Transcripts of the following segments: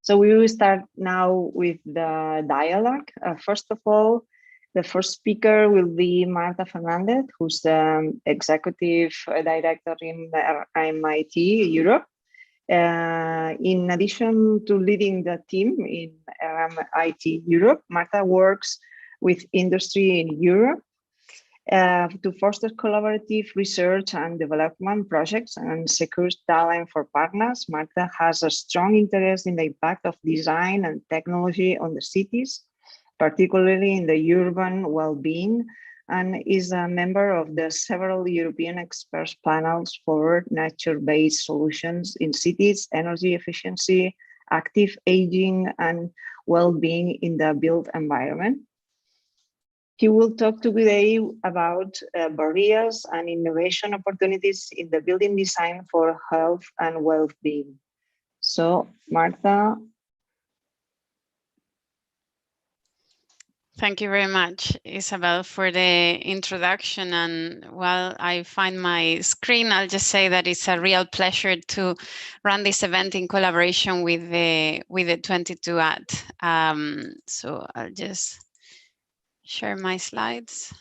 So we will start now with the dialogue. First of all, the first speaker will be Marta Fernandez, who's the executive director in MIT Europe. In addition to leading the team in MIT Europe, Marta works with industry in Europe to foster collaborative research and development projects and secure talent for partners. Marta has a strong interest in the impact of design and technology on the cities, particularly in the urban well-being, and is a member of the several European experts panels for nature-based solutions in cities, energy efficiency, active aging, and well-being in the built environment. He will talk today about barriers and innovation opportunities in the building design for health and well-being. So, Marta. Thank you very much, Isabel, for the introduction. And while I find my screen, I'll just say that it's a real pleasure to run this event in collaboration with the 22 at. So I'll just share my slides.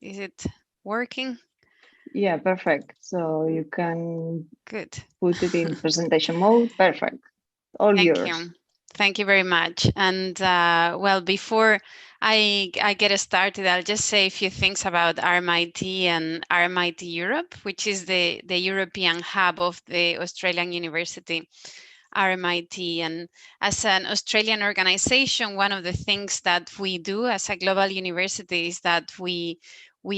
Is it working? Yeah, perfect. So you can put it in presentation mode. Perfect. All yours. Thank you. Thank you very much. And well, before I get started, I'll just say a few things about RMIT and RMIT Europe, which is the European hub of the Australian University, RMIT. And as an Australian organization, one of the things that we do as a global university is that we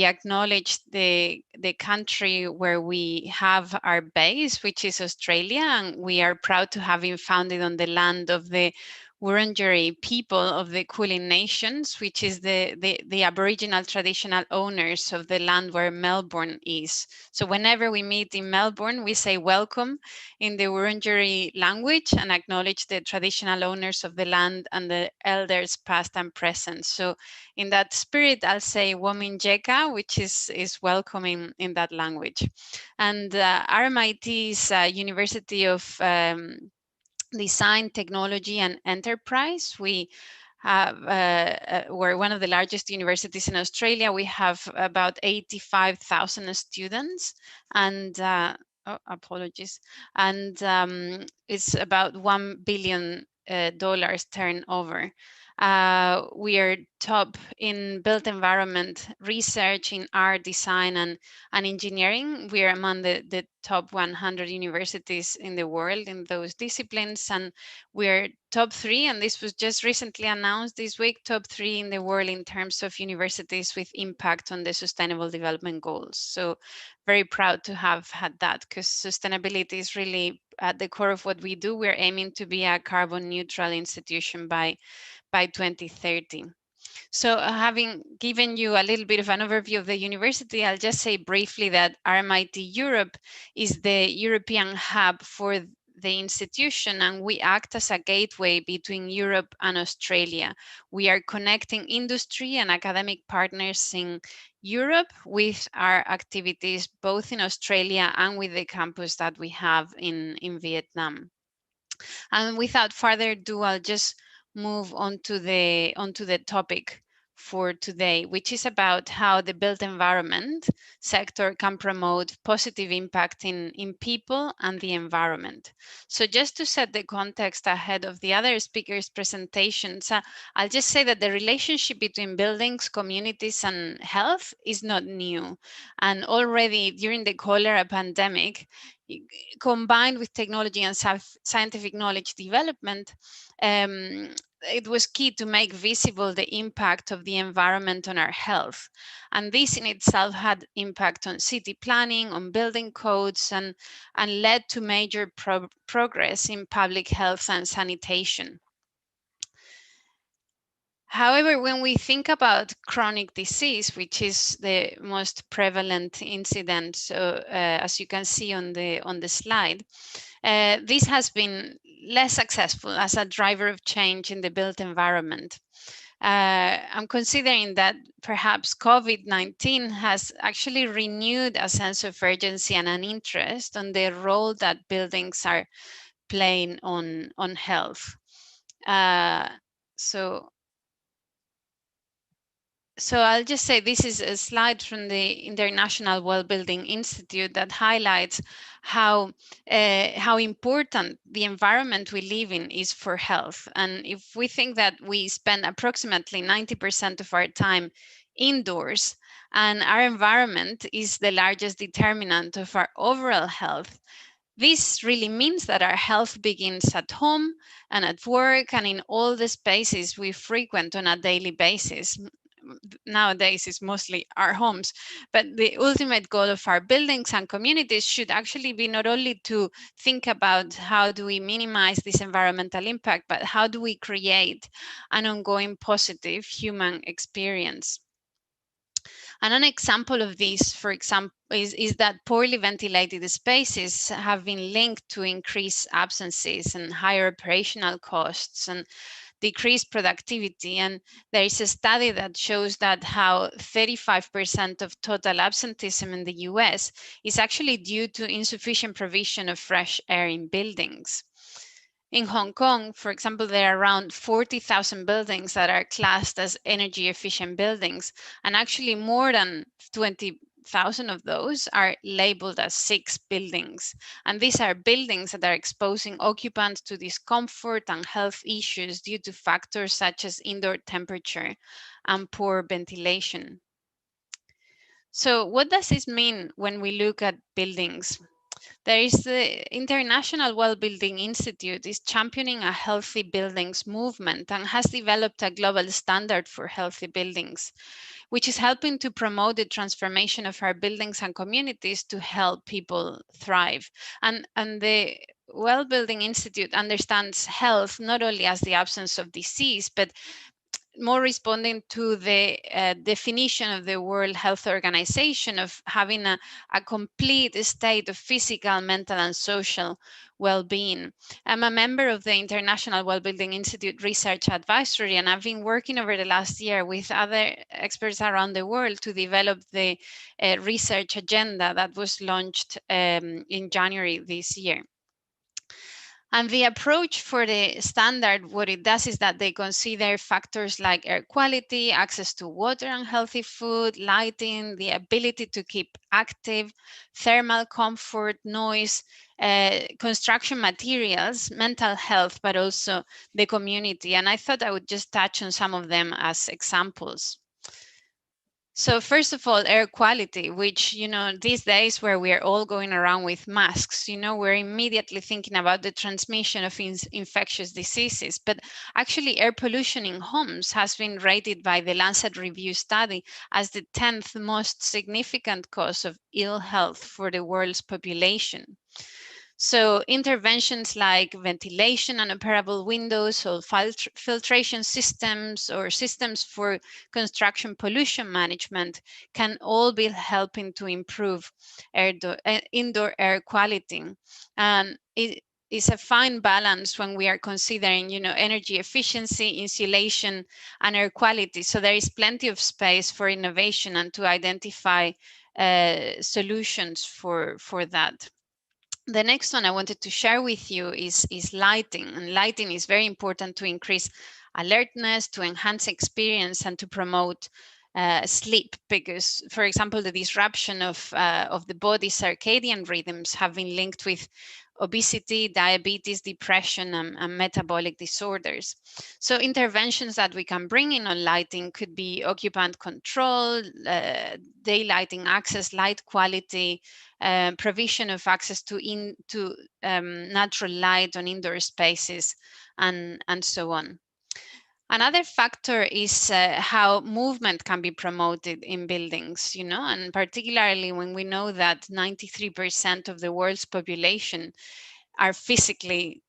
acknowledge the country where we have our base, which is Australia, and we are proud to have been founded on the land of the Wurundjeri people of the Kulin Nations, which is the Aboriginal traditional owners of the land where Melbourne is. So whenever we meet in Melbourne, we say welcome in the Wurundjeri language and acknowledge the traditional owners of the land and the elders past and present. So in that spirit, I'll say Wominjeka, which is welcoming in that language. And RMIT is a University of Design, Technology and Enterprise. We have, we're one of the largest universities in Australia. We have about 85,000 students and apologies. And it's about $1 billion turnover. We are top in built environment research, in art, design, and engineering. We are among the top 100 universities in the world in those disciplines, and we are top 3, and this was just recently announced this week, top 3 in the world in terms of universities with impact on the Sustainable Development Goals. So very proud to have had that, because sustainability is really at the core of what we do. We're aiming to be a carbon neutral institution by 2030. So having given you a little bit of an overview of the university, I'll just say briefly that RMIT Europe is the European hub for the institution, and we act as a gateway between Europe and Australia. We are connecting industry and academic partners in Europe with our activities both in Australia and with the campus that we have in Vietnam. And without further ado, I'll just move on to the topic for today, which is about how the built environment sector can promote positive impact in people and the environment. So just to set the context ahead of the other speakers' presentations, I'll just say that the relationship between buildings, communities, and health is not new. And already during the cholera pandemic, combined with technology and scientific knowledge development, it was key to make visible the impact of the environment on our health. And this in itself had impact on city planning, on building codes, and led to major progress in public health and sanitation. However, when we think about chronic disease, which is the most prevalent incident, as you can see on the slide, this has been less successful as a driver of change in the built environment. I'm considering that perhaps COVID-19 has actually renewed a sense of urgency and an interest on the role that buildings are playing on health. So I'll just say this is a slide from the International Well-Building Institute that highlights how important the environment we live in is for health. And if we think that we spend approximately 90% of our time indoors, and our environment is the largest determinant of our overall health, this really means that our health begins at home and at work and in all the spaces we frequent on a daily basis. Nowadays, it's mostly our homes, but the ultimate goal of our buildings and communities should actually be not only to think about how do we minimize this environmental impact, but how do we create an ongoing positive human experience. And an example of this, for example, is that poorly ventilated spaces have been linked to increased absences and higher operational costs and decreased productivity. And there is a study that shows that how 35% of total absenteeism in the US is actually due to insufficient provision of fresh air in buildings. In Hong Kong, for example, there are around 40,000 buildings that are classed as energy efficient buildings, and actually more than 20,000 of those are labeled as 6 buildings. And these are buildings that are exposing occupants to discomfort and health issues due to factors such as indoor temperature and poor ventilation. So what does this mean when we look at buildings? There is the International Well-Building Institute is championing a healthy buildings movement and has developed a global standard for healthy buildings, which is helping to promote the transformation of our buildings and communities to help people thrive. And the Well-Building Institute understands health not only as the absence of disease, but more responding to the definition of the World Health Organization of having a complete state of physical, mental, and social well-being. I'm a member of the International Well-Building Institute Research Advisory, and I've been working over the last year with other experts around the world to develop the research agenda that was launched in January this year. And the approach for the standard, what it does is that they consider factors like air quality, access to water and healthy food, lighting, the ability to keep active, thermal comfort, noise, construction materials, mental health, but also the community. And I thought I would just touch on some of them as examples. So first of all, air quality, which, these days where we are all going around with masks, we're immediately thinking about the transmission of infectious diseases. But actually, air pollution in homes has been rated by the Lancet Review study as the 10th most significant cause of ill health for the world's population. So interventions like ventilation and operable windows or filtration systems or systems for construction pollution management can all be helping to improve indoor air quality. And it is a fine balance when we are considering, energy efficiency, insulation, and air quality. So there is plenty of space for innovation and to identify solutions for that. The next one I wanted to share with you is lighting. And lighting is very important to increase alertness, to enhance experience, and to promote sleep. Because, for example, the disruption of the body's circadian rhythms have been linked with obesity, diabetes, depression, and metabolic disorders. So interventions that we can bring in on lighting could be occupant control, daylighting access, light quality, provision of access to natural light on indoor spaces, and so on. Another factor is how movement can be promoted in buildings, and particularly when we know that 93% of the world's population are physically,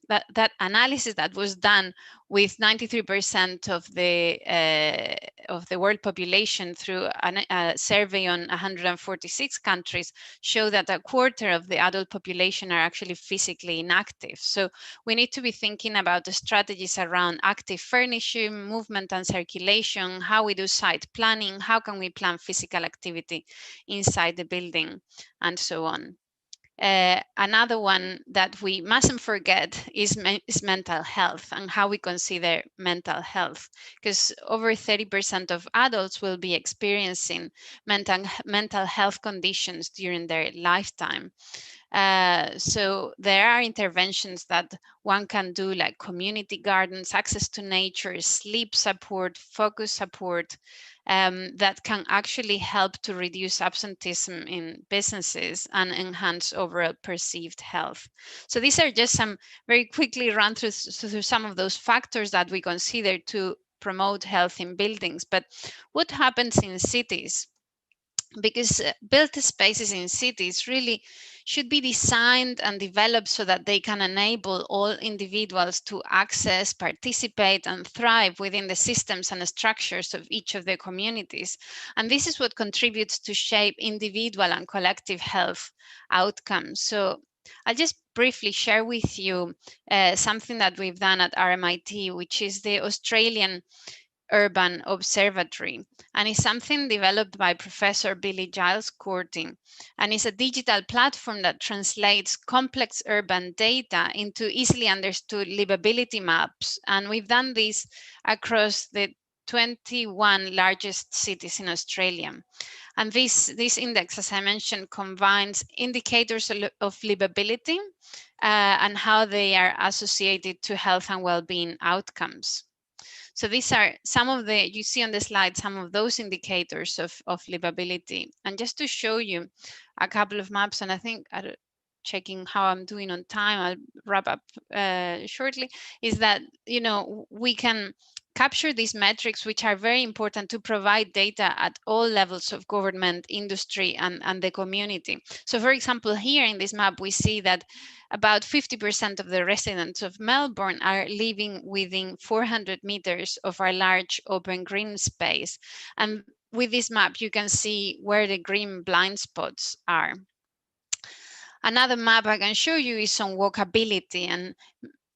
that analysis that was done with 93% of the world population through a survey on 146 countries show that a quarter of the adult population are actually physically inactive. So we need to be thinking about the strategies around active furnishing, movement and circulation, how we do site planning, how can we plan physical activity inside the building, and so on. Another one that we mustn't forget is mental health and how we consider mental health, because over 30% of adults will be experiencing mental health conditions during their lifetime. So there are interventions that one can do, like community gardens, access to nature, sleep support, focus support, that can actually help to reduce absenteeism in businesses and enhance overall perceived health. So these are just some very quickly run through some of those factors that we consider to promote health in buildings. But what happens in cities? Because built spaces in cities really should be designed and developed so that they can enable all individuals to access, participate, and thrive within the systems and structures of each of the communities. And this is what contributes to shape individual and collective health outcomes. So I'll just briefly share with you something that we've done at RMIT, which is the Australian Urban Observatory, and it's something developed by Professor Billy Giles Courting, and it's a digital platform that translates complex urban data into easily understood livability maps. And we've done this across the 21 largest cities in Australia. And this index, as I mentioned, combines indicators of livability and how they are associated to health and well-being outcomes. So these are some of you see on the slide, some of those indicators of livability. And just to show you a couple of maps, and I think checking how I'm doing on time, I'll wrap up shortly, is that, we can capture these metrics, which are very important to provide data at all levels of government, industry, and the community. So for example, here in this map, we see that about 50% of the residents of Melbourne are living within 400 meters of our large open green space. And with this map, you can see where the green blind spots are. Another map I can show you is on walkability, and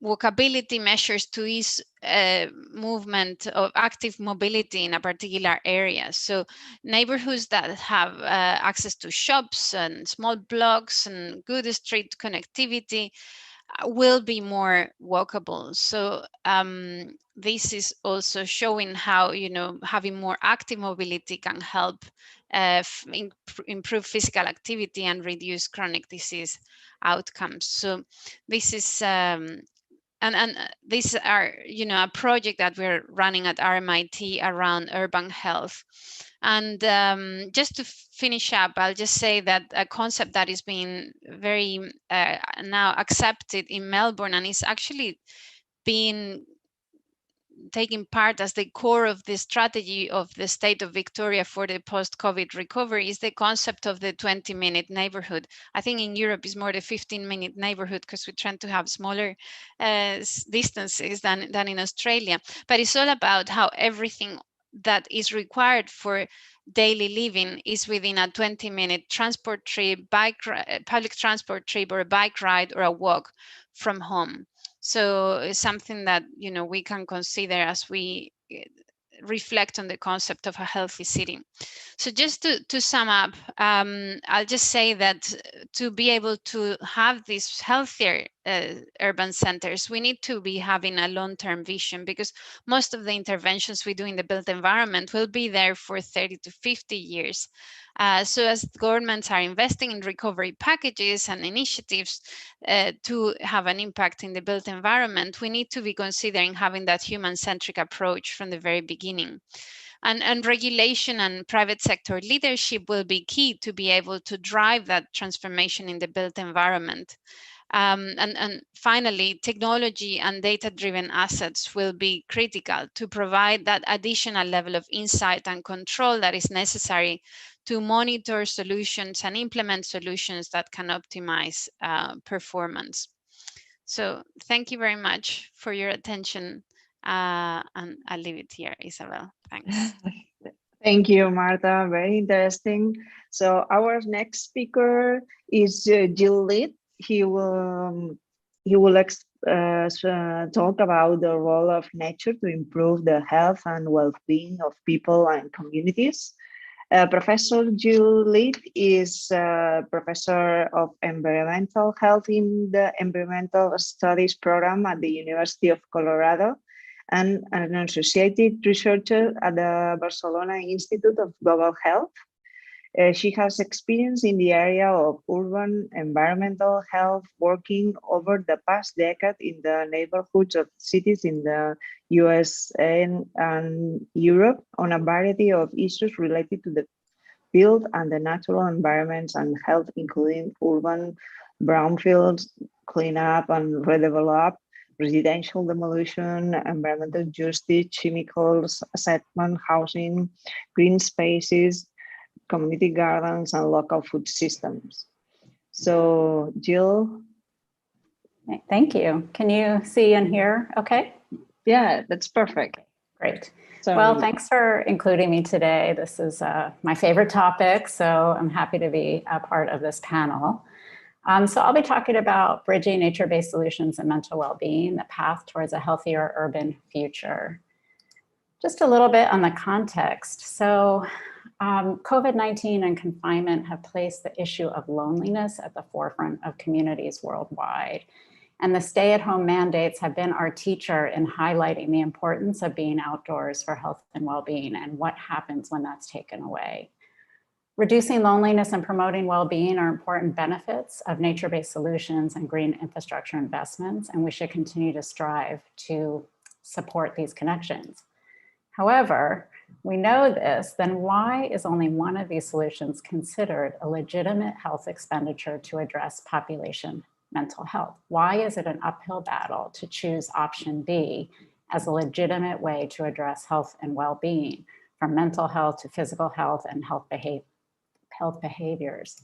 walkability measures to ease movement of active mobility in a particular area. So neighborhoods that have access to shops and small blocks and good street connectivity will be more walkable. So this is also showing how, having more active mobility can help improve physical activity and reduce chronic disease outcomes. So this is and these are, a project that we're running at RMIT around urban health. And just to finish up, I'll just say that a concept that is being very now accepted in Melbourne and is actually being taking part as the core of the strategy of the state of Victoria for the post-COVID recovery is the concept of the 20-minute neighborhood. I think in Europe is more the 15-minute neighborhood because we tend to have smaller distances than in Australia. But it's all about how everything that is required for daily living is within a 20-minute transport trip, public transport trip, or a bike ride, or a walk from home. So it's something that, we can consider as we reflect on the concept of a healthy city. So just to sum up, I'll just say that to be able to have these healthier urban centers, we need to be having a long-term vision, because most of the interventions we do in the built environment will be there for 30 to 50 years. So as governments are investing in recovery packages and initiatives to have an impact in the built environment, we need to be considering having that human-centric approach from the very beginning. And regulation and private sector leadership will be key to be able to drive that transformation in the built environment. And finally, technology and data-driven assets will be critical to provide that additional level of insight and control that is necessary to monitor solutions and implement solutions that can optimize performance. So thank you very much for your attention. And I'll leave it here, Isabel. Thanks. Thank you, Marta. Very interesting. So our next speaker is Jill Litt. He will talk about the role of nature to improve the health and well-being of people and communities. Professor Jill Lead is professor of environmental health in the Environmental Studies program at the University of Colorado and an associated researcher at the Barcelona Institute of Global Health. She has experience in the area of urban environmental health, working over the past decade in the neighborhoods of cities in the US and Europe on a variety of issues related to the field and the natural environments and health, including urban brownfields, cleanup and redevelop, residential demolition, environmental justice, chemicals, assessment, housing, green spaces, community gardens, and local food systems. So, Jill? Thank you. Can you see and hear okay? Yeah, that's perfect. Great. Well, thanks for including me today. This is my favorite topic, so I'm happy to be a part of this panel. So I'll be talking about bridging nature-based solutions and mental well-being, the path towards a healthier urban future. Just a little bit on the context. So COVID-19 and confinement have placed the issue of loneliness at the forefront of communities worldwide. And the stay-at-home mandates have been our teacher in highlighting the importance of being outdoors for health and well-being and what happens when that's taken away. Reducing loneliness and promoting well-being are important benefits of nature-based solutions and green infrastructure investments, and we should continue to strive to support these connections. However, we know this, then why is only one of these solutions considered a legitimate health expenditure to address population mental health? Why is it an uphill battle to choose option B as a legitimate way to address health and well-being, from mental health to physical health and health behaviors?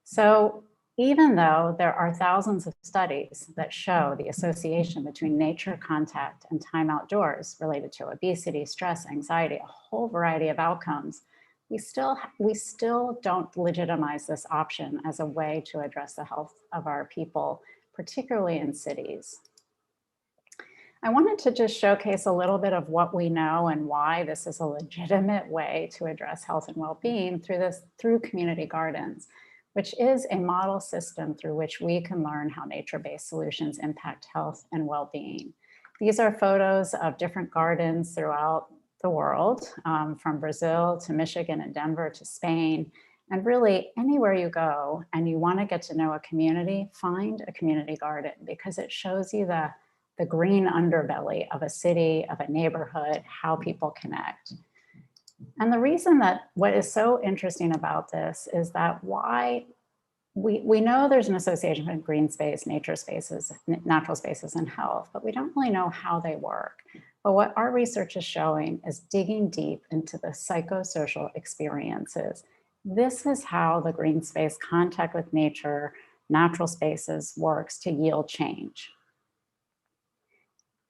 So even though there are thousands of studies that show the association between nature contact and time outdoors related to obesity, stress, anxiety, a whole variety of outcomes, we still don't legitimize this option as a way to address the health of our people, particularly in cities. I wanted to just showcase a little bit of what we know and why this is a legitimate way to address health and well-being through community gardens, which is a model system through which we can learn how nature-based solutions impact health and well-being. These are photos of different gardens throughout the world, from Brazil to Michigan and Denver to Spain. And really anywhere you go and you want to get to know a community, find a community garden, because it shows you the green underbelly of a city, of a neighborhood, how people connect. And the reason that what is so interesting about this is that why we know there's an association between green space, nature spaces, natural spaces, and health, but we don't really know how they work. But what our research is showing is digging deep into the psychosocial experiences. This is how the green space contact with nature, natural spaces works to yield change.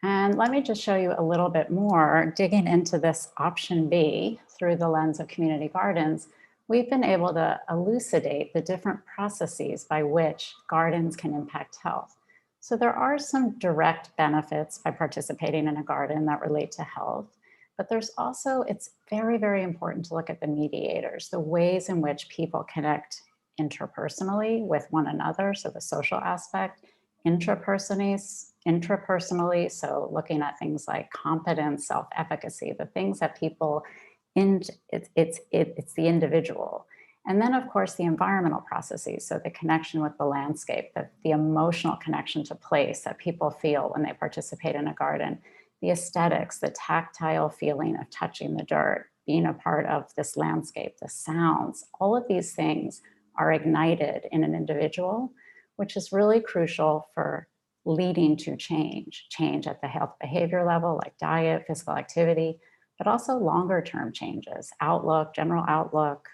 And let me just show you a little bit more, digging into this option B through the lens of community gardens. We've been able to elucidate the different processes by which gardens can impact health. So there are some direct benefits by participating in a garden that relate to health, but there's also, it's very, very important to look at the mediators, the ways in which people connect interpersonally with one another, so the social aspect, intrapersonally, so looking at things like competence, self-efficacy, the things that people, it's the individual. And then of course the environmental processes, so the connection with the landscape, the emotional connection to place that people feel when they participate in a garden, the aesthetics, the tactile feeling of touching the dirt, being a part of this landscape, the sounds, all of these things are ignited in an individual, which is really crucial for leading to change at the health behavior level, like diet, physical activity, but also longer term changes, outlook, general outlook,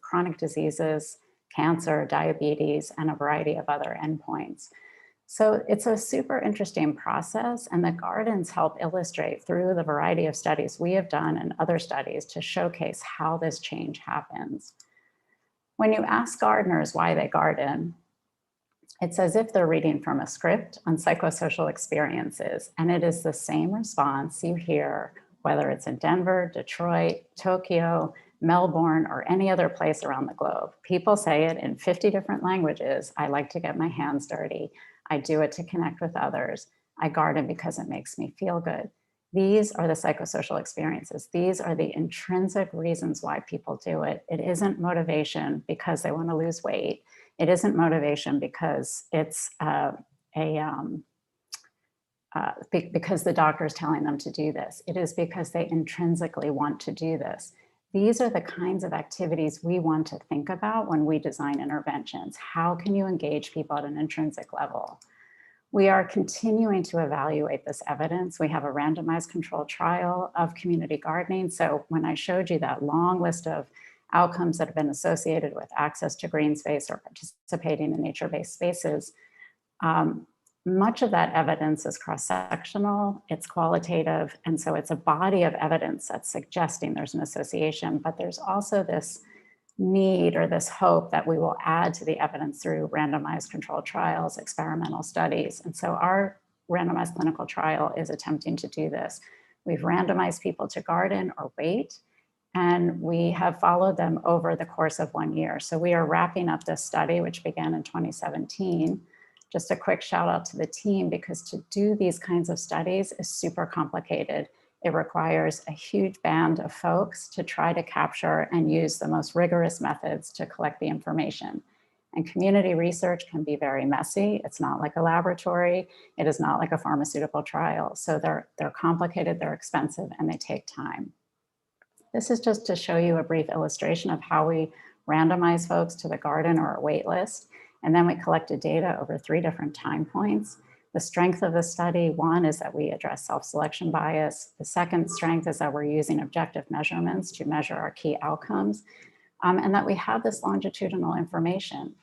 chronic diseases, cancer, diabetes, and a variety of other endpoints. So it's a super interesting process, and the gardens help illustrate through the variety of studies we have done and other studies to showcase how this change happens. When you ask gardeners why they garden, it's as if they're reading from a script on psychosocial experiences, and it is the same response you hear whether it's in Denver, Detroit, Tokyo, Melbourne, or any other place around the globe. People say it in 50 different languages. I like to get my hands dirty. I do it to connect with others. I garden because it makes me feel good. These are the psychosocial experiences. These are the intrinsic reasons why people do it. It isn't motivation because they want to lose weight. It isn't motivation because it's because the doctor is telling them to do this. It is because they intrinsically want to do this. These are the kinds of activities we want to think about when we design interventions. How can you engage people at an intrinsic level? We are continuing to evaluate this evidence. We have a randomized controlled trial of community gardening. So when I showed you that long list of outcomes that have been associated with access to green space or participating in nature-based spaces, much of that evidence is cross-sectional, it's qualitative, and so it's a body of evidence that's suggesting there's an association, but there's also this need or this hope that we will add to the evidence through randomized controlled trials, experimental studies. And so our randomized clinical trial is attempting to do this. We've randomized people to garden or wait, and we have followed them over the course of 1 year. So we are wrapping up this study, which began in 2017. Just a quick shout out to the team, because to do these kinds of studies is super complicated. It requires a huge band of folks to try to capture and use the most rigorous methods to collect the information. And community research can be very messy. It's not like a laboratory. It is not like a pharmaceutical trial. So they're complicated, they're expensive, and they take time. This is just to show you a brief illustration of how we randomize folks to the garden or a wait list. And then we collected data over 3 different time points. The strength of the study, one, is that we address self-selection bias. The second strength is that we're using objective measurements to measure our key outcomes, and that we have this longitudinal information.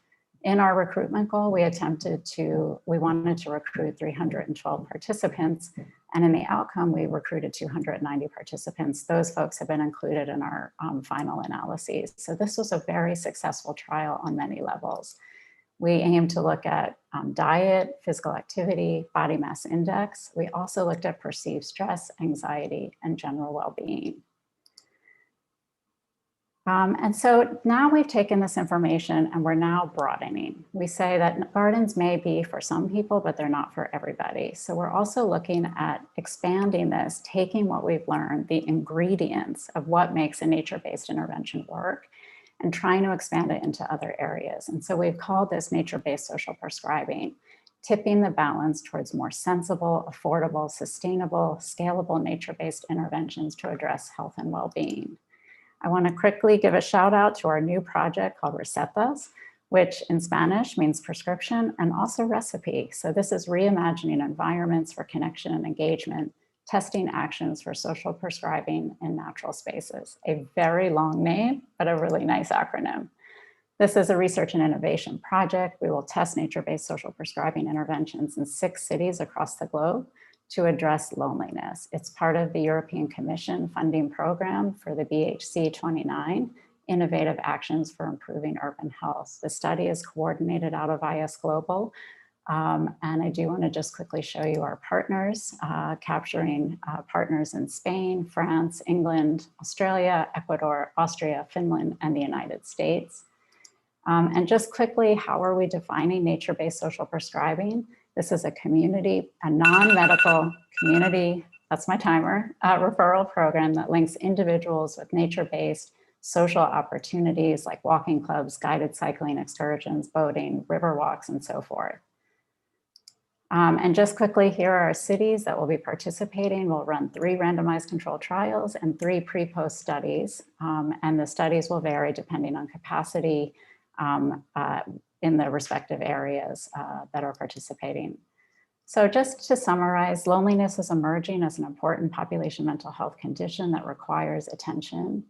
In our recruitment goal, we wanted to recruit 312 participants, and in the outcome, we recruited 290 participants. Those folks have been included in our final analyses. So this was a very successful trial on many levels. We aim to look at diet, physical activity, body mass index. We also looked at perceived stress, anxiety, and general well-being. And so now we've taken this information and we're now broadening. We say that gardens may be for some people, but they're not for everybody. So we're also looking at expanding this, taking what we've learned, the ingredients of what makes a nature-based intervention work, and trying to expand it into other areas. And so we've called this nature-based social prescribing, tipping the balance towards more sensible, affordable, sustainable, scalable nature-based interventions to address health and well-being. I want to quickly give a shout out to our new project called Recetas, which in Spanish means prescription and also recipe. So this is reimagining environments for connection and engagement, testing actions for social prescribing in natural spaces. A very long name, but a really nice acronym. This is a research and innovation project. We will test nature-based social prescribing interventions in 6 cities across the globe to address loneliness. It's part of the European Commission funding program for the BHC 29, Innovative Actions for Improving Urban Health. The study is coordinated out of IS Global. And I do want to just quickly show you our partners, capturing partners in Spain, France, England, Australia, Ecuador, Austria, Finland, and the United States. And just quickly, how are we defining nature-based social prescribing? This is a community, a non-medical community, that's my timer, referral program that links individuals with nature-based social opportunities like walking clubs, guided cycling excursions, boating, river walks, and so forth. And just quickly, here are our cities that will be participating. We'll run 3 randomized controlled trials and 3 pre-post studies. And the studies will vary depending on capacity in the respective areas that are participating. So just to summarize, loneliness is emerging as an important population mental health condition that requires attention.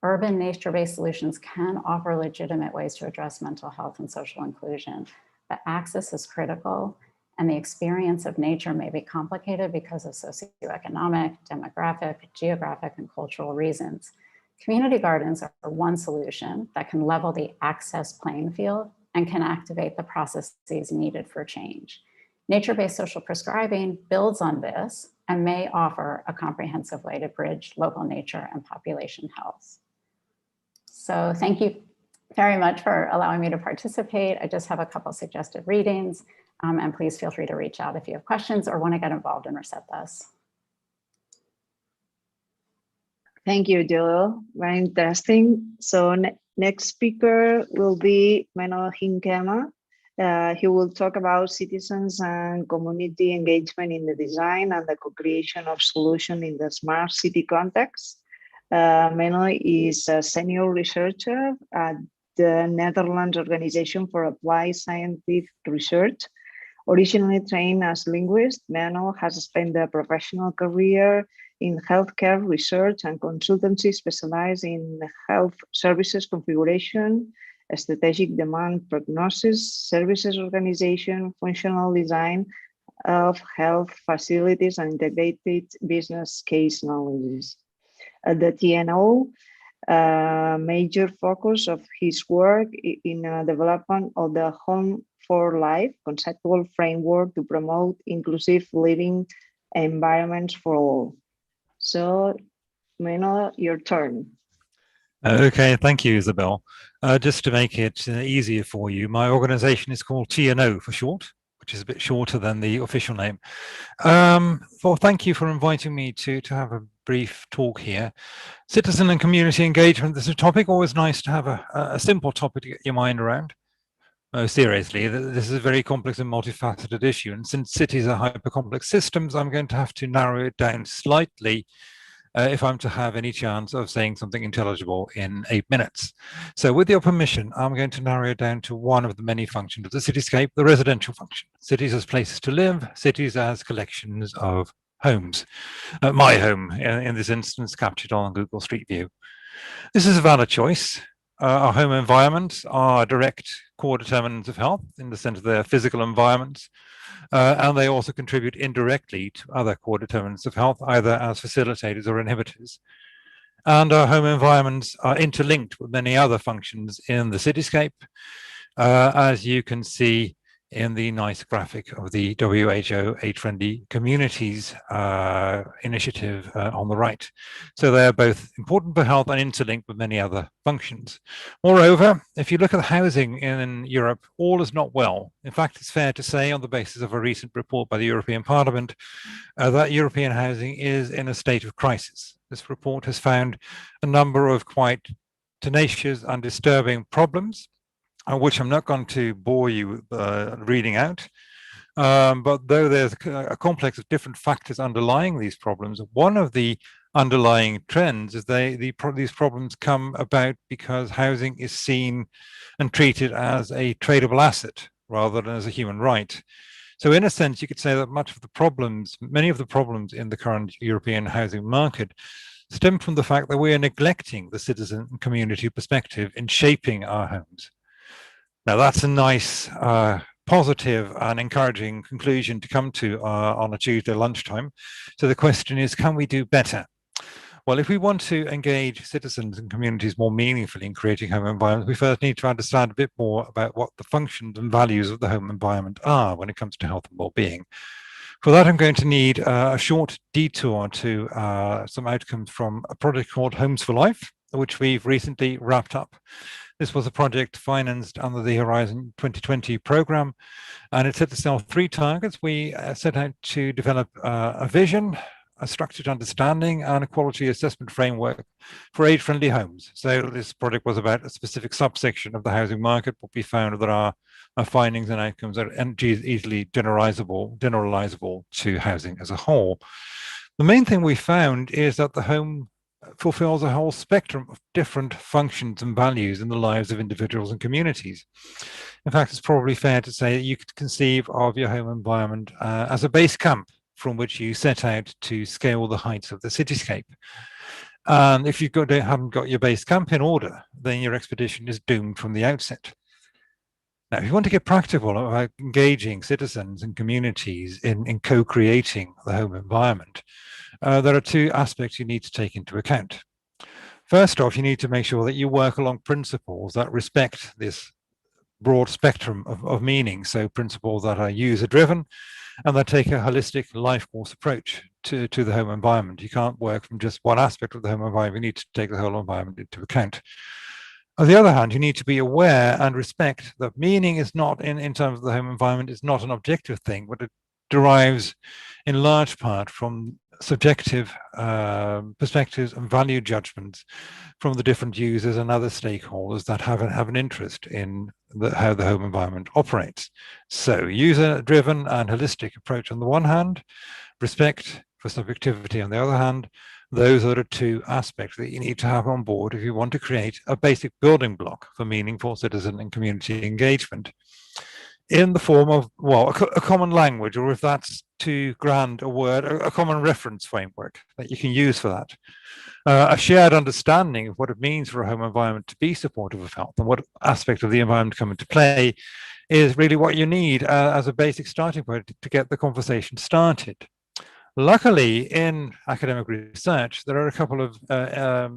Urban nature-based solutions can offer legitimate ways to address mental health and social inclusion, but access is critical, and the experience of nature may be complicated because of socioeconomic, demographic, geographic, and cultural reasons. Community gardens are one solution that can level the access playing field and can activate the processes needed for change. Nature-based social prescribing builds on this and may offer a comprehensive way to bridge local nature and population health. So thank you very much for allowing me to participate. I just have a couple suggested readings, and please feel free to reach out if you have questions or want to get involved and reset this. Thank you, Jill. Very interesting. So next speaker will be Menno Hinkema. He will talk about citizens and community engagement in the design and the co-creation of solutions in the smart city context. Menno is a senior researcher at the Netherlands Organization for Applied Scientific Research. Originally trained as a linguist, Menno has spent a professional career in healthcare research and consultancy specialized in health services configuration, strategic demand prognosis, services organization, functional design of health facilities, and integrated business case analysis. At the TNO, major focus of his work in development of the Home for Life conceptual framework to promote inclusive living environments for all. So, Menno, your turn. Okay, thank you, Isabel. Just to make it easier for you, my organization is called TNO for short, which is a bit shorter than the official name. Well, thank you for inviting me to have a brief talk here. Citizen and community engagement, this is a topic, always nice to have a simple topic to get your mind around. Seriously, this is a very complex and multifaceted issue, and since cities are hyper-complex systems, I'm going to have to narrow it down slightly if I'm to have any chance of saying something intelligible in 8 minutes. So with your permission, I'm going to narrow it down to one of the many functions of the cityscape, the residential function. Cities as places to live, cities as collections of homes. My home, in this instance, captured on Google Street View. This is a valid choice. Our home environments are direct core determinants of health in the sense of their physical environments, and they also contribute indirectly to other core determinants of health, either as facilitators or inhibitors. And our home environments are interlinked with many other functions in the cityscape, as you can see in the nice graphic of the WHO Age-Friendly Communities initiative on the right. So they are both important for health and interlinked with many other functions. Moreover, if you look at housing in Europe, all is not well. In fact, it's fair to say, on the basis of a recent report by the European Parliament, that European housing is in a state of crisis. This report has found a number of quite tenacious and disturbing problems, which I'm not going to bore you reading out. But though there's a complex of different factors underlying these problems, one of the underlying trends is these problems come about because housing is seen and treated as a tradable asset rather than as a human right. So in a sense, you could say that many of the problems in the current European housing market stem from the fact that we are neglecting the citizen and community perspective in shaping our homes. Now, that's a nice, positive and encouraging conclusion to come to on a Tuesday lunchtime. So the question is, can we do better? Well, if we want to engage citizens and communities more meaningfully in creating home environments, we first need to understand a bit more about what the functions and values of the home environment are when it comes to health and well-being. For that, I'm going to need a short detour to some outcomes from a project called Homes for Life, which we've recently wrapped up. This was a project financed under the Horizon 2020 program, and it set itself 3 targets. We set out to develop a vision, a structured understanding, and a quality assessment framework for age-friendly homes. So this project was about a specific subsection of the housing market, but we found that our findings and outcomes are easily generalizable to housing as a whole. The main thing we found is that the home fulfills a whole spectrum of different functions and values in the lives of individuals and communities. In fact, it's probably fair to say that you could conceive of your home environment as a base camp from which you set out to scale the heights of the cityscape. And if you haven't got your base camp in order, then your expedition is doomed from the outset. Now, if you want to get practical about engaging citizens and communities in co-creating the home environment, there are 2 aspects you need to take into account. First off, you need to make sure that you work along principles that respect this broad spectrum of meaning, so principles that are user-driven and that take a holistic life course approach to the home environment. You can't work from just one aspect of the home environment. You need to take the whole environment into account. On the other hand, you need to be aware and respect that meaning is not, in terms of the home environment, is not an objective thing, but it derives in large part from subjective perspectives and value judgments from the different users and other stakeholders that have an interest in how the home environment operates. So user-driven and holistic approach on the one hand, respect for subjectivity on the other hand, those are the two aspects that you need to have on board if you want to create a basic building block for meaningful citizen and community engagement in the form of, well, a common language, or if that's too grand a word, a common reference framework that you can use for that. A shared understanding of what it means for a home environment to be supportive of health and what aspect of the environment come into play is really what you need as a basic starting point to get the conversation started. Luckily, in academic research, there are a couple of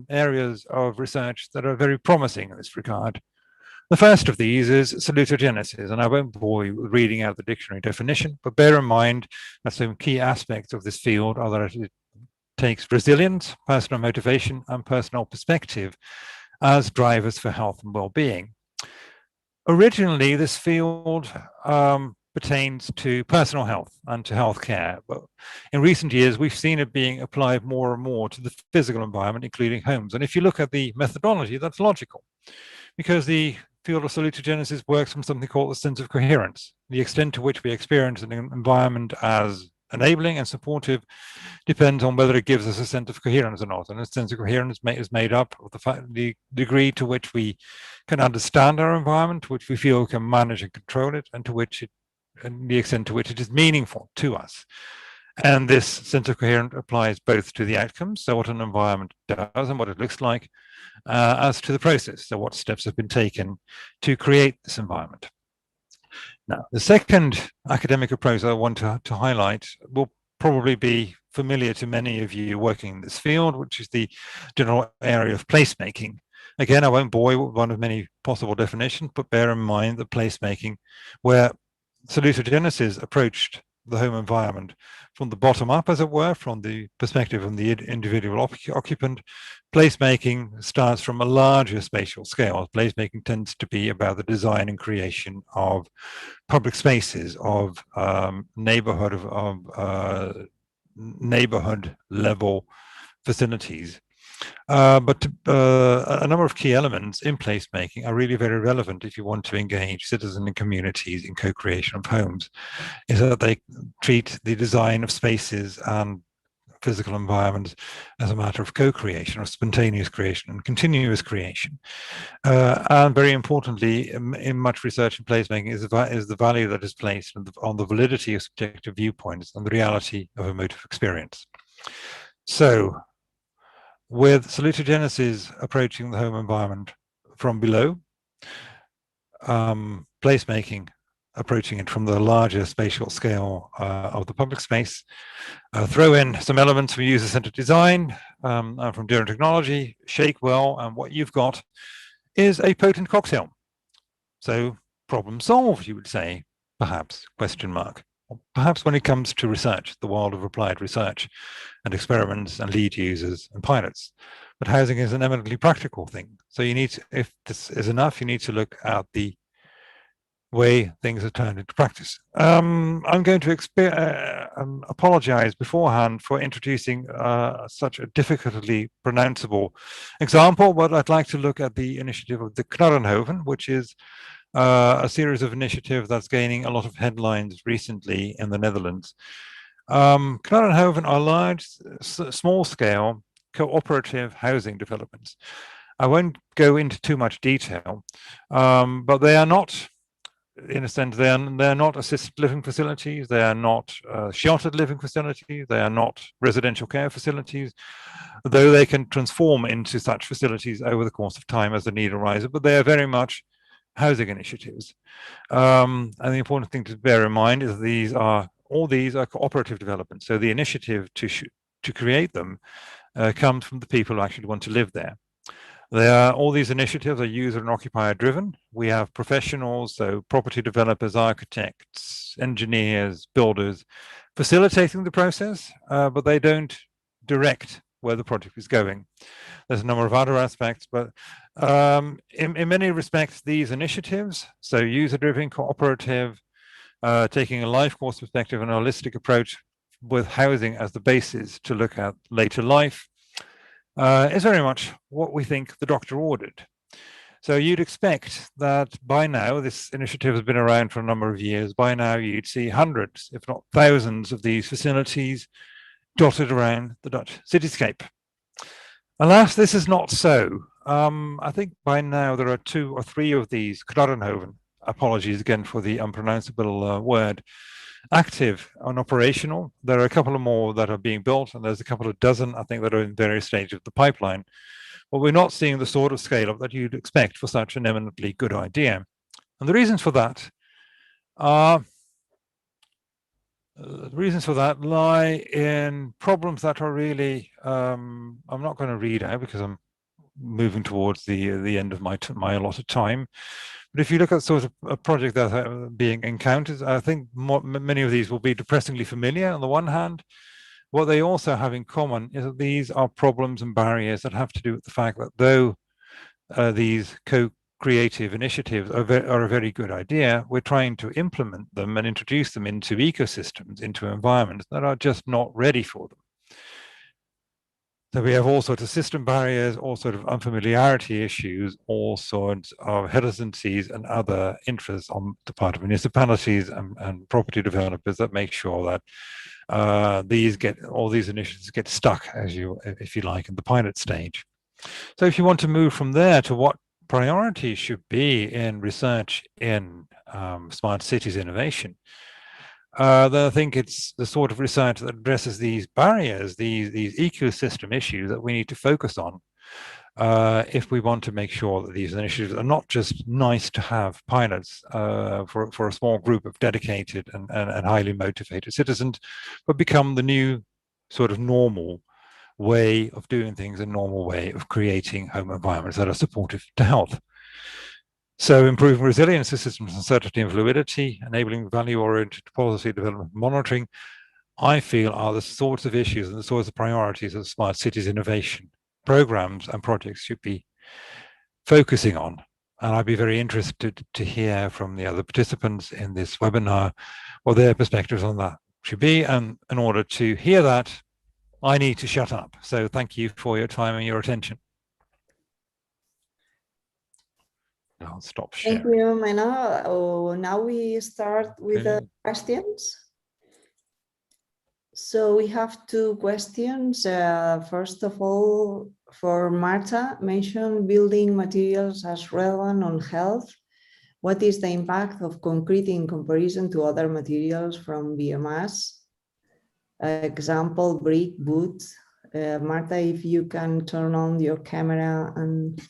areas of research that are very promising in this regard. The first of these is salutogenesis, and I won't bore you with reading out the dictionary definition, but bear in mind that some key aspects of this field are that it takes resilience, personal motivation, and personal perspective as drivers for health and well-being. Originally, this field pertains to personal health and to healthcare, but in recent years, we've seen it being applied more and more to the physical environment, including homes. And if you look at the methodology, that's logical, because the field of salutogenesis works from something called the sense of coherence. The extent to which we experience an environment as enabling and supportive depends on whether it gives us a sense of coherence or not. And a sense of coherence is made up of the degree to which we can understand our environment, to which we feel we can manage and control it, and the extent to which it is meaningful to us. And this sense of coherence applies both to the outcomes, so what an environment does and what it looks like, as to the process, so what steps have been taken to create this environment. Now, the second academic approach I want to highlight will probably be familiar to many of you working in this field, which is the general area of placemaking. Again, I won't bore you with one of many possible definitions, but bear in mind that placemaking, where salutogenesis approached the home environment from the bottom up, as it were, from the perspective of the individual occupant, placemaking starts from a larger spatial scale. Placemaking tends to be about the design and creation of public spaces, of neighborhood level facilities. But a number of key elements in placemaking are really very relevant if you want to engage citizens and communities in co-creation of homes, is that they treat the design of spaces and physical environments as a matter of co-creation or spontaneous creation and continuous creation. And very importantly, in much research in placemaking is the value that is placed on the validity of subjective viewpoints and the reality of emotive experience. So, with salutogenesis approaching the home environment from below, placemaking approaching it from the larger spatial scale of the public space, throw in some elements from user-centered design, and from different technology, shake well, and what you've got is a potent cocktail. So problem solved, you would say, perhaps, question mark. Perhaps when it comes to research, the world of applied research and experiments and lead users and pilots. But housing is an eminently practical thing. So you need to, if this is enough, you need to look at the way things are turned into practice. I'm going to apologize beforehand for introducing such a difficultly pronounceable example, but I'd like to look at the initiative of the Knarrenhoven, which is a series of initiatives that's gaining a lot of headlines recently in the Netherlands. Knarrenhoven are large, small-scale, cooperative housing developments. I won't go into too much detail, but they are not, in a sense, they're not assisted living facilities, they are not sheltered living facilities, they are not residential care facilities, though they can transform into such facilities over the course of time as the need arises, but they are very much housing initiatives. And the important thing to bear in mind is all these are cooperative developments. So the initiative to create them comes from the people who actually want to live there. All these initiatives are user and occupier driven. We have professionals, so property developers, architects, engineers, builders, facilitating the process, but they don't direct where the project is going. There's a number of other aspects, but in many respects, these initiatives, so user-driven, cooperative, taking a life course perspective and a holistic approach with housing as the basis to look at later life, is very much what we think the doctor ordered. So you'd expect that by now, this initiative has been around for a number of years, by now you'd see hundreds, if not thousands, of these facilities dotted around the Dutch cityscape. Alas, this is not so. I think by now there are 2 or 3 of these Klarrenhoven, apologies again for the unpronounceable word, active and operational. There are a couple of more that are being built, and there's a couple of dozen, I think, that are in various stages of the pipeline. But we're not seeing the sort of scale up that you'd expect for such an eminently good idea. And the reasons for that are lie in problems that are really, I'm not going to read out because I'm moving towards the end of my allotted time. But if you look at sort of a project that are being encountered, I think many of these will be depressingly familiar on the one hand. What they also have in common is that these are problems and barriers that have to do with the fact that though these co-creative initiatives are a very good idea, we're trying to implement them and introduce them into ecosystems, into environments that are just not ready for them. So we have all sorts of system barriers, all sorts of unfamiliarity issues, all sorts of hesitancies and other interests on the part of municipalities and property developers that make sure that all these initiatives get stuck, if you like, in the pilot stage. So if you want to move from there to what priorities should be in research in smart cities innovation, then I think it's the sort of research that addresses these barriers, these ecosystem issues that we need to focus on if we want to make sure that these initiatives are not just nice to have pilots for a small group of dedicated and highly motivated citizens, but become the new sort of normal way of doing things, a normal way of creating home environments that are supportive to health. So improving resilience to systems, uncertainty and fluidity, enabling value-oriented policy development monitoring, I feel are the sorts of issues and the sorts of priorities that smart cities innovation programs and projects should be focusing on. And I'd be very interested to hear from the other participants in this webinar what their perspectives on that should be. And in order to hear that, I need to shut up. So thank you for your time and your attention. I'll stop sharing. Thank you, Mena. Now we start with the questions. So we have 2 questions. First of all, for Marta, mention building materials as relevant on health. What is the impact of concrete in comparison to other materials from biomass? Example, brick, wood. Marta, if you can turn on your camera and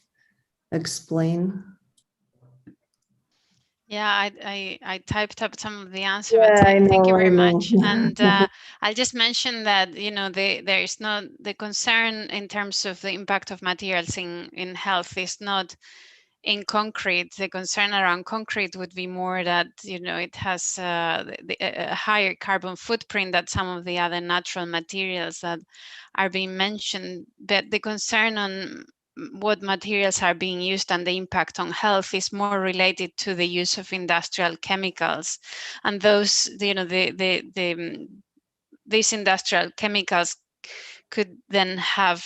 explain. Yeah, I typed up some of the answer, but thank you very much. And I'll just mention that, you know, there is not the concern in terms of the impact of materials in health is not in concrete. The concern around concrete would be more that, you know, it has a higher carbon footprint than some of the other natural materials that are being mentioned. But the concern on what materials are being used and the impact on health is more related to the use of industrial chemicals, and those, you know, these industrial chemicals could then have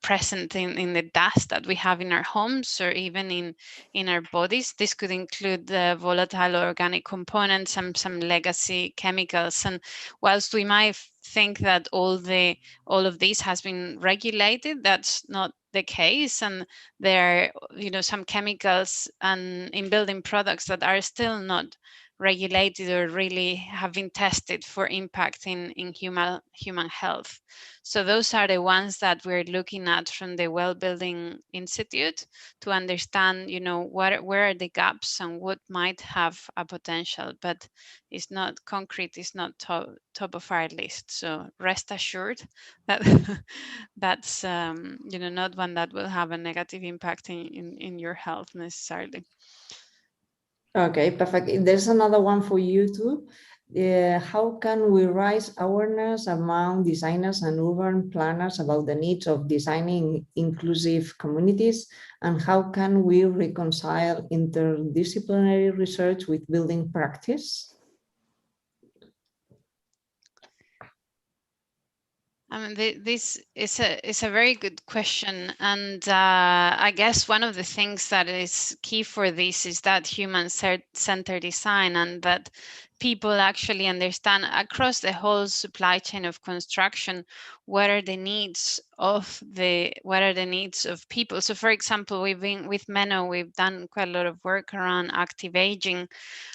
present in the dust that we have in our homes or even in our bodies. This could include the volatile organic components and some legacy chemicals. And whilst we might think that all of this has been regulated, that's not the case. And there are, you know, some chemicals and in building products that are still not regulated or really have been tested for impact in human health. So those are the ones that we're looking at from the Well Building Institute to understand, you know, where are the gaps and what might have a potential, but it's not concrete, is not top of our list. So rest assured that that's you know, not one that will have a negative impact in your health necessarily. Okay, perfect. There's another one for you too. how can we raise awareness among designers and urban planners about the needs of designing inclusive communities? And how can we reconcile interdisciplinary research with building practice? I mean, this is a very good question, and I guess one of the things that is key for this is that human-centered design, and that people actually understand across the whole supply chain of construction what are the needs of people. So, for example, we've been with Menno, we've done quite a lot of work around active aging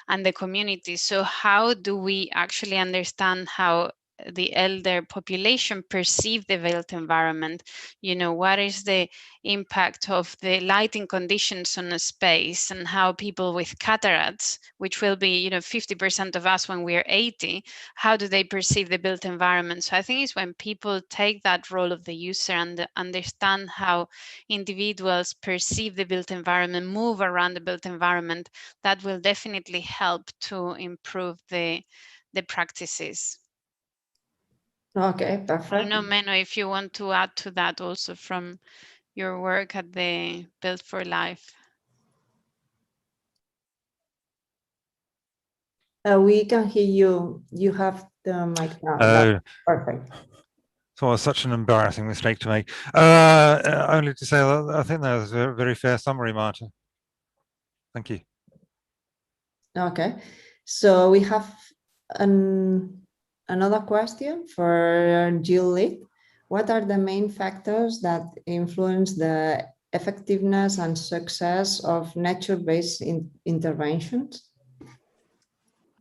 and the community. So, how do we actually understand how the elder population perceive the built environment? You know, what is the impact of the lighting conditions on a space, and how people with cataracts, which will be, you know, 50% of us when we're 80, how do they perceive the built environment? So I think it's when people take that role of the user and understand how individuals perceive the built environment, move around the built environment, that will definitely help to improve the practices. Okay, perfect. I don't know, Menno, if you want to add to that also from your work at the Built for Life. We can hear you. You have the mic now. Perfect. So it's such an embarrassing mistake to make. Only to say that I think that was a very fair summary, Marta. Thank you. Okay, so we have another question for Jill Lee. What are the main factors that influence the effectiveness and success of nature-based interventions?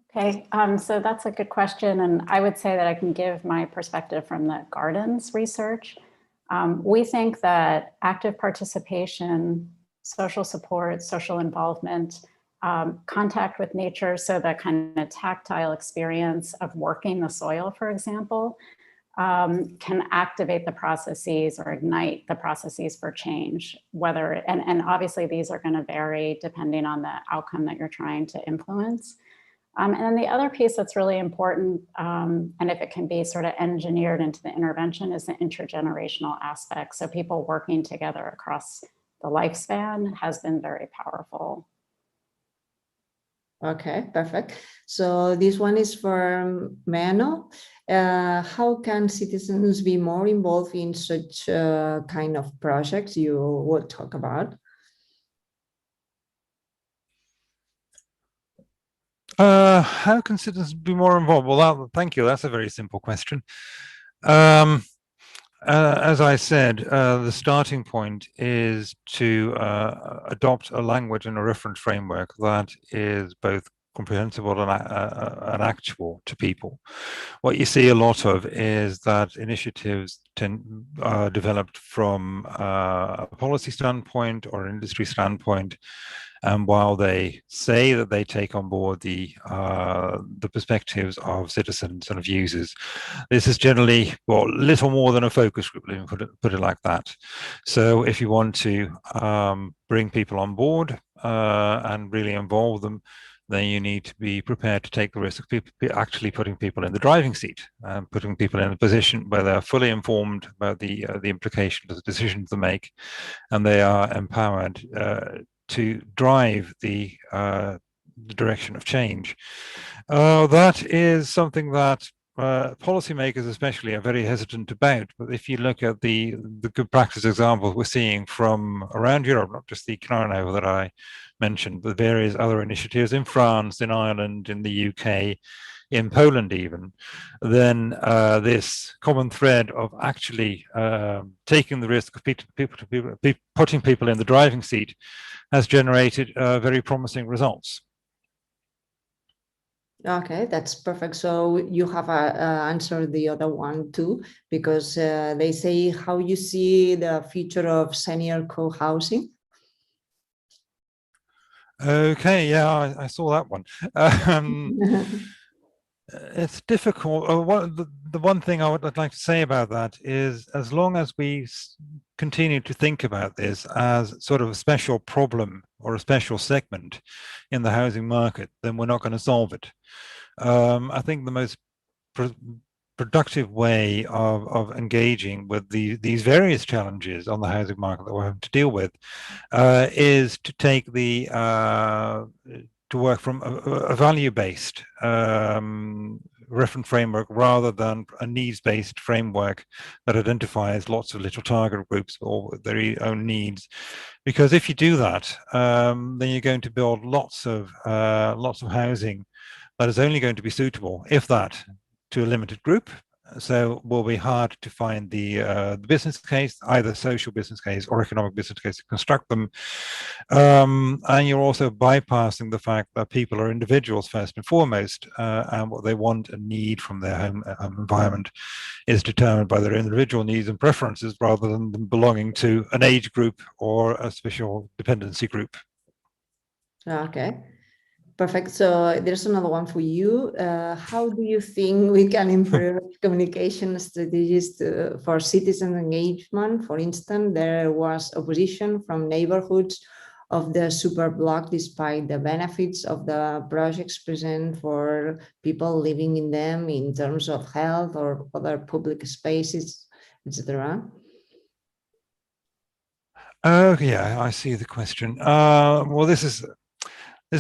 Okay, so that's a good question. And I would say that I can give my perspective from the gardens research. We think that active participation, social support, social involvement, contact with nature, so that kind of tactile experience of working the soil, for example, can activate the processes or ignite the processes for change. And obviously these are going to vary depending on the outcome that you're trying to influence. And then the other piece that's really important, and if it can be sort of engineered into the intervention, is the intergenerational aspect. So people working together across the lifespan has been very powerful. Okay, perfect. So this one is for Menno. How can citizens be more involved in such kind of projects you will talk about? How can citizens be more involved? Well, thank you. That's a very simple question. As I said, the starting point is to adopt a language and a reference framework that is both comprehensible and actual to people. What you see a lot of is that initiatives are developed from a policy standpoint or an industry standpoint, and while they say that they take on board the perspectives of citizens and of users, this is generally, well, little more than a focus group, let me put it like that. So if you want to bring people on board and really involve them, then you need to be prepared to take the risk of actually putting people in the driving seat, and putting people in a position where they're fully informed about the implications of the decisions they make, and they are empowered to drive the direction of change. That is something that policymakers especially are very hesitant about. But if you look at the good practice examples we're seeing from around Europe, not just the Knarnow that I mentioned, but various other initiatives in France, in Ireland, in the UK, in Poland even, then this common thread of actually taking the risk of putting people in the driving seat has generated very promising results. Okay, that's perfect. So you have answered the other one too, because they say how you see the future of senior co-housing. Okay, yeah, I saw that one. It's difficult. The one thing I'd like to say about that is, as long as we continue to think about this as sort of a special problem or a special segment in the housing market, then we're not going to solve it. I think the most productive way of engaging with these various challenges on the housing market that we're having to deal with is to take to work from a value-based reference framework rather than a needs-based framework that identifies lots of little target groups or their own needs. Because if you do that, then you're going to build lots of housing that is only going to be suitable, if that, to a limited group. So it will be hard to find the business case, either social business case or economic business case, to construct them. And you're also bypassing the fact that people are individuals first and foremost, and what they want and need from their home environment is determined by their individual needs and preferences rather than them belonging to an age group or a special dependency group. Okay. Perfect. So there's another one for you. How do you think we can improve communication strategies for citizen engagement? For instance, there was opposition from neighborhoods of the super block despite the benefits of the projects present for people living in them in terms of health or other public spaces, etc. Oh, yeah, I see the question. Well, this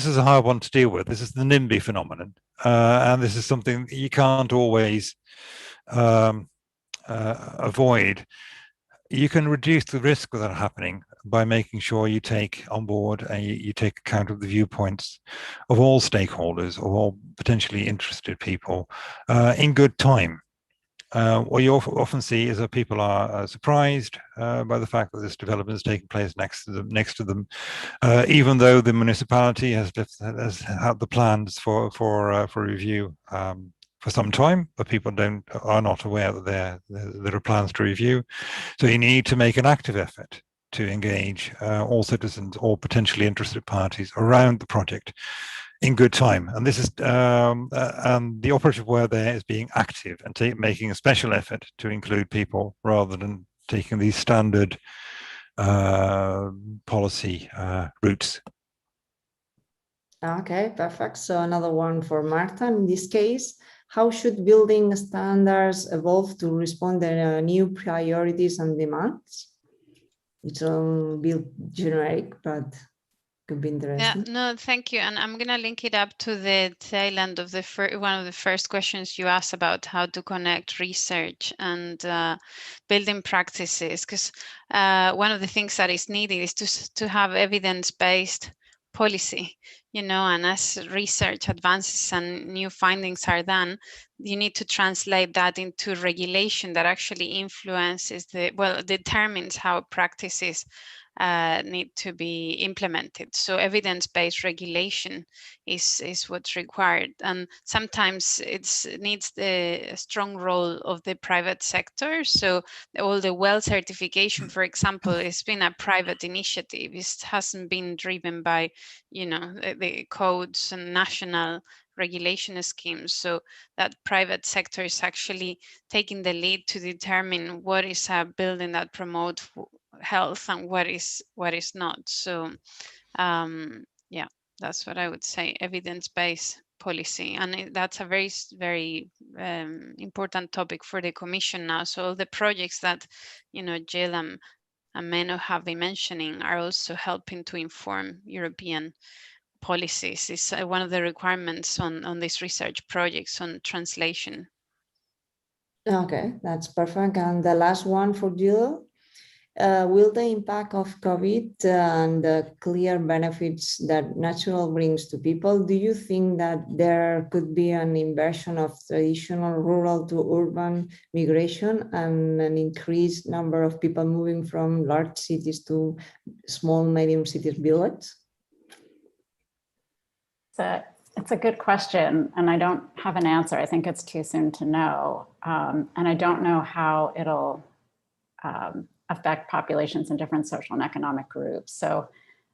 is a hard one to deal with. This is the NIMBY phenomenon. And this is something you can't always avoid. You can reduce the risk of that happening by making sure you take on board and you take account of the viewpoints of all stakeholders, of all potentially interested people in good time. What you often see is that people are surprised by the fact that this development is taking place next to them, even though the municipality has had the plans for review for some time, but people are not aware that there are plans to review. So you need to make an active effort to engage all citizens or potentially interested parties around the project in good time. And this is and the operative word there is being active and making a special effort to include people rather than taking these standard policy routes. Okay, perfect. So another one for Marta. In this case, how should building standards evolve to respond to new priorities and demands? It's a bit generic, but could be interesting. Yeah, no, thank you. And I'm going to link it up to the tail end of the one of the first questions you asked about how to connect research and building practices. Because one of the things that is needed is to have evidence-based policy, and as research advances and new findings are done, you need to translate that into regulation that actually influences determines how practices need to be implemented. So evidence-based regulation is what's required. And sometimes it needs the strong role of the private sector. So all the well certification, for example, has been a private initiative. It hasn't been driven by, the codes and national regulation schemes. So that private sector is actually taking the lead to determine what is a building that promotes health and what is not. So yeah, that's what I would say, evidence-based policy. And that's a very, very important topic for the Commission now. So all the projects that, Jill and Menno have been mentioning are also helping to inform European policies. Is one of the requirements on these research projects on translation. Okay, that's perfect. And the last one for Jill. Will the impact of COVID and the clear benefits that natural brings to people, do you think that there could be an inversion of traditional rural to urban migration and an increased number of people moving from large cities to small, medium cities, villages? It's a good question, and I don't have an answer. I think it's too soon to know. And I don't know how it'll affect populations in different social and economic groups. So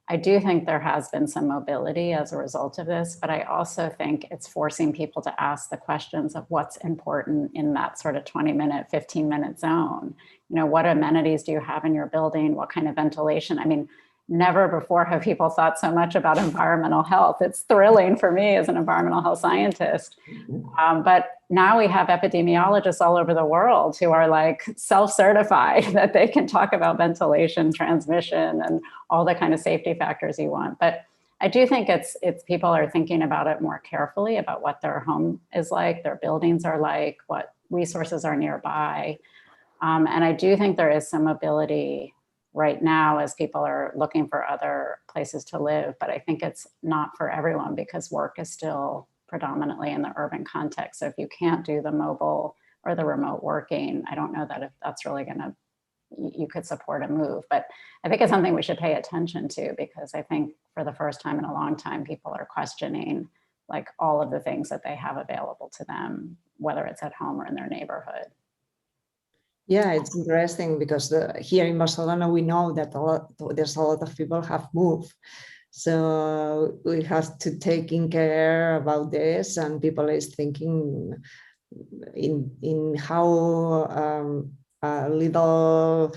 I do think there has been some mobility as a result of this, but I also think it's forcing people to ask the questions of what's important in that sort of 20-minute, 15-minute zone. What amenities do you have in your building? What kind of ventilation? I mean, never before have people thought so much about environmental health. It's thrilling for me as an environmental health scientist. But now we have epidemiologists all over the world who are like self-certified that they can talk about ventilation, transmission, and all the kind of safety factors you want. But I do think it's people are thinking about it more carefully, about what their home is like, their buildings are like, what resources are nearby. And I do think there is some ability right now as people are looking for other places to live, but I think it's not for everyone because work is still predominantly in the urban context. So if you can't do the mobile or the remote working, I don't know that if that's really gonna, you could support a move, but I think it's something we should pay attention to because I think for the first time in a long time, people are questioning like all of the things that they have available to them, whether it's at home or in their neighborhood. Yeah, it's interesting because here in Barcelona, we know that there's a lot of people have moved. So we have to take care about this, and people is thinking in how little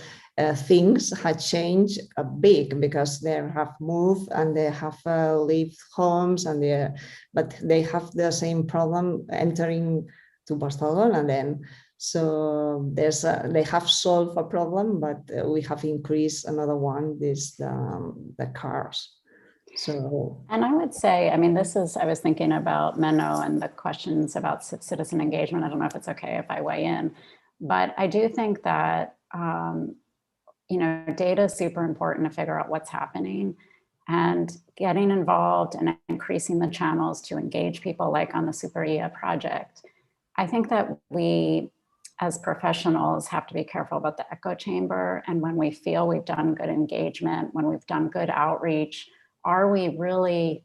things had changed big because they have moved and they have lived homes, and but they have the same problem entering to Barcelona then. So they have solved a problem, but we have increased another one, the cars. So, and I would say, I mean, I was thinking about Menno and the questions about citizen engagement. I don't know if it's okay if I weigh in, but I do think that, you know, data is super important to figure out what's happening, and getting involved and increasing the channels to engage people like on the Super IA project. I think that we, as professionals, have to be careful about the echo chamber. And when we feel we've done good engagement, when we've done good outreach, are we really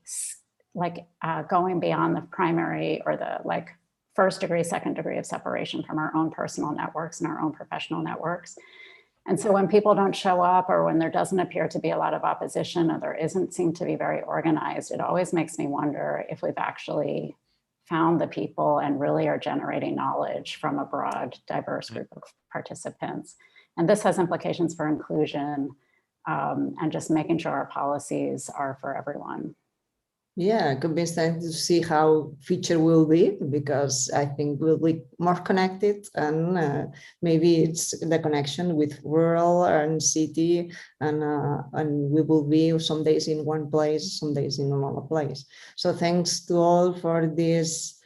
like going beyond the primary or the like first degree, second degree of separation from our own personal networks and our own professional networks? And so when people don't show up, or when there doesn't appear to be a lot of opposition, or there isn't seem to be very organized, it always makes me wonder if we've actually found the people and really are generating knowledge from a broad, diverse group of participants. And this has implications for inclusion and just making sure our policies are for everyone. yeah, it could be interesting to see how future will be, because I think we'll be more connected, and maybe it's the connection with rural and city, and we will be some days in one place, some days in another place. So thanks to all for this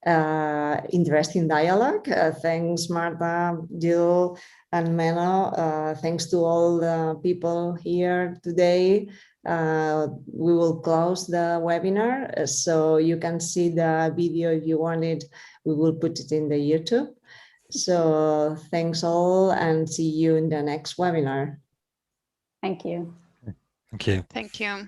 interesting dialogue. Thanks, Marta, Jill, and Menno. Thanks to all the people here today. We will close the webinar, so you can see the video if you want it. We will put it in the YouTube. So thanks all, and see you in the next webinar. Thank you. Thank you. Thank you.